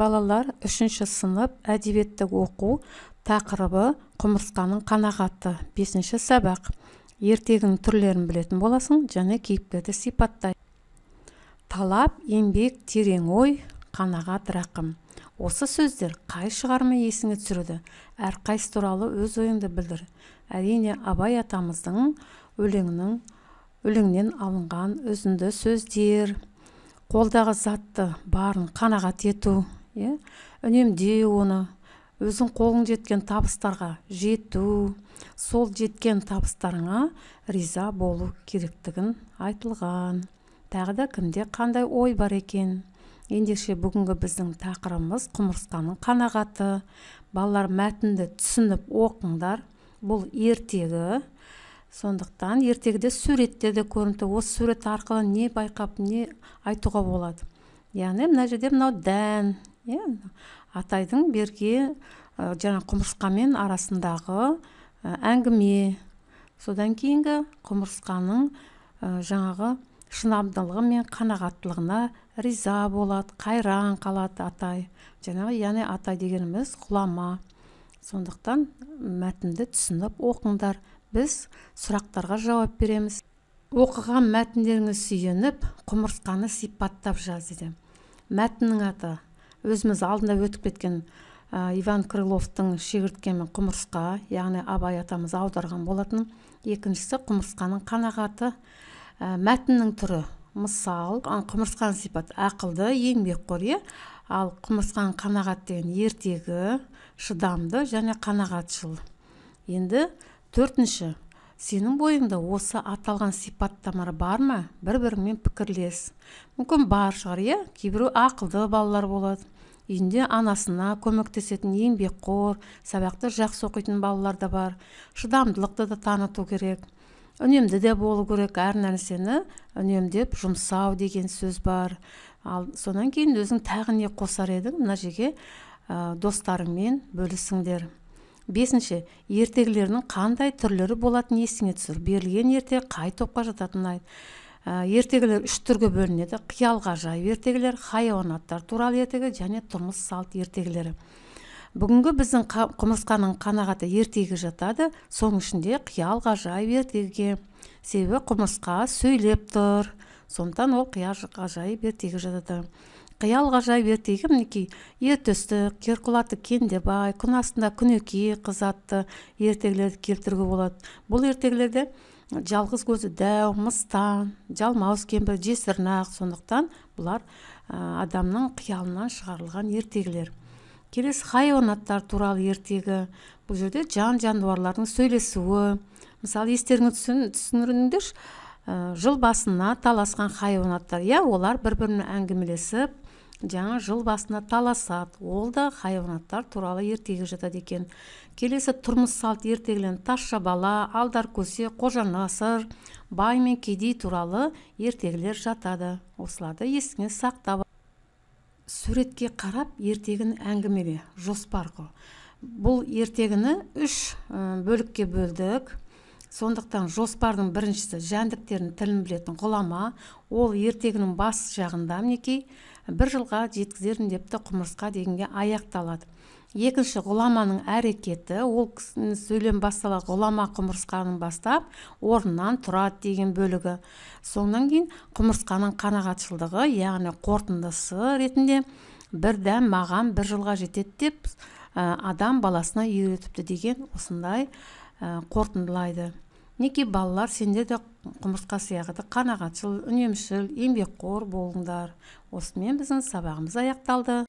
Балалар 3-ші сынып әдебиеттік оқу тақырыбы құмырсқаның қанағаты 5-ші сабақ. Ертегінің түрлерін білетін боласың, және кейіпкерді сипаттай. Талап, еңбек, терең ой, қанағат, рақым. Осы сөздер қай шығарма есіңе түсірді? Әрқайсы туралы өз ойыңды білдір. Әрине, Абай атамыздың өлеңнен алынған өзінді сөздер, қолдағы затты барын қанағат ету, үнемдеу оны, өзің қолың жеткен табыстарға жету, сол жеткен табыстарыңа риза болу керектігін айтылған. Тағы да кімде қандай ой бар екен? Ендеше бүгінгі біздің тақырыбымыз құмырсқаның қанағаты. Балалар, мәтінді түсініп оқыңдар. Бұл ертегі. Сондықтан ертегіде суреттер де көрінді. Осы сурет арқылы не байқап, не айтуға болады? Яғни мына жерде мынау дән, атайдың берге жаңа құмырсқамен арасындағы әңгіме. Содан кейінгі құмырсқаның жаңағы шынамдылығы мен қанағаттылығына риза болады, қайран қалады атай. Яғни атай дегеніміз ғұлама. Сондықтан мәтінді түсініп оқыңдар. Біз сұрақтарға жауап береміз. Оқыған мәтіндеріңіз сүйеніп, құмырсқаны сипаттап жаз дейді. Мәтіннің аты өзіміз алдында өтіп кеткен Иван Крыловтың Шегіртке мен құмырсқа, яғни Абай атамыз аударған болатын. Екіншісі құмырсқаның қанағаты. Мәтіннің түрі, мысал, құмырсқаның сипаты ақылды, еңбекқор, ал құмырсқаның қанағат деген ертегі, шыдамды және қанағатшыл. Енді төртінші, сенің бойыңда осы аталған сипаттамалар бар ма? Бір-біріңмен пікірлес. Мүмкін бар шығар, кейбірі ақылды балалар болады. Үйінде анасына көмектесетін еңбекқор, сабақты жақсы оқитын балалар да бар. Шыдамдылықты да таныту керек. Үнемді де болу керек, әр нәрсені үнемдеп жұмсау деген сөз бар. Ал сонан кейін өзің тағы не қосар едің? Мына жерге достарыңмен бөлісіңдер. Бесінші, ертегілерінің қандай түрлері болатын есіңе түсір. Берілген ертегі қай топқа жататынын айт. Ертегілер 3 түрге бөлінеді. Қиялға жайып ертегілер, хайуанаттар туралы ертегі және тұрмыс салт ертегілері. Бүгінгі біздің құмырсқаның қанағаты ертегі жатады, соның ішінде қиялға жайып ертегі. Себебі құмырсқа сөйлеп тұр, сондықтан ол қиялға жайып ертегі жатады. Қиялға жайып ертегі мінекей ертөстік, Керқұлаты Кендебай, күн астында Күнекей қыз атты ертегілерді келтіруге болады. Бұл ертегілерде жалғыз көзі дәу, мыстан, жалмауыз кемпір, жесір нақ, сондықтан бұлар адамның қиялынан шығарылған ертегілер. Келесі хайуанаттар туралы ертегі. Бұл жерде жан-жануарлардың сөйлесуі. Мысалы, естеріңе түсіндіріңдерші, жыл басына таласқан хайуанаттар, олар бір-біріне әңгімелесіп, жаңа жыл басына таласады. Ол да хайуанаттар туралы ертегі жатады екен. Келесі тұрмыс салт ертегілерін Тазша бала, Алдар көсе, Қожанасыр, бай мен кедей туралы ертегілер жатады. Осыларды есіңе сақтап. Суретке қарап ертегіні әңгімеле, жоспар қыл. Бұл ертегіні 3 бөлікке бөлдік. Сондықтан жоспардың біріншісі жәндіктердің тілін білетін ғұлама. Ол ертегінің бас жағында мінекей 1 жылға жеткізерін депті құмырсқа дегенге аяқталады. Екінші, ғұламаның әрекеті, ол сөйлем бастала ғұлама құмырсқаның бастап орнынан тұрады деген бөлігі. Соңынан кейін құмырсқаның қанағатшылдығы, яғни қорытындысы ретінде бір дәм маған 1 жылға жетеді деп адам баласына үйретіпті деген осындай қорытындылайды. Неке балалар, сендер де құмырсқа сияқты қанағатшыл, үнемшіл, еңбекқор болыңдар. Осымен біздің сабағымыз аяқталды.